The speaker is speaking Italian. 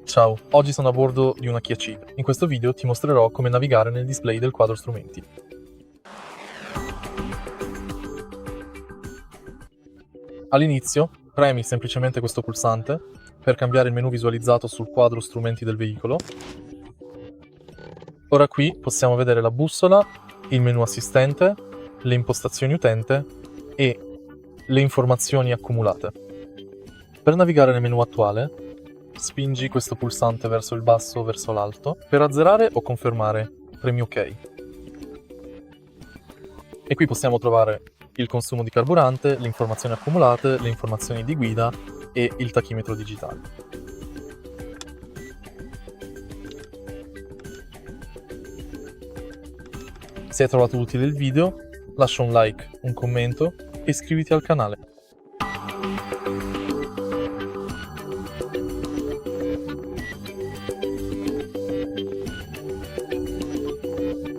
Ciao, oggi sono a bordo di una KIA Ceed. In questo video ti mostrerò come navigare nel display del quadro strumenti. All'inizio premi semplicemente questo pulsante per cambiare il menu visualizzato sul quadro strumenti del veicolo. Ora qui possiamo vedere la bussola, il menu assistente, le impostazioni utente e le informazioni accumulate. Per navigare nel menu attuale, spingi questo pulsante verso il basso o verso l'alto. Per azzerare o confermare, premi OK. E qui possiamo trovare il consumo di carburante, le informazioni accumulate, le informazioni di guida e il tachimetro digitale. Se hai trovato utile il video, lascia un like, un commento e iscriviti al canale.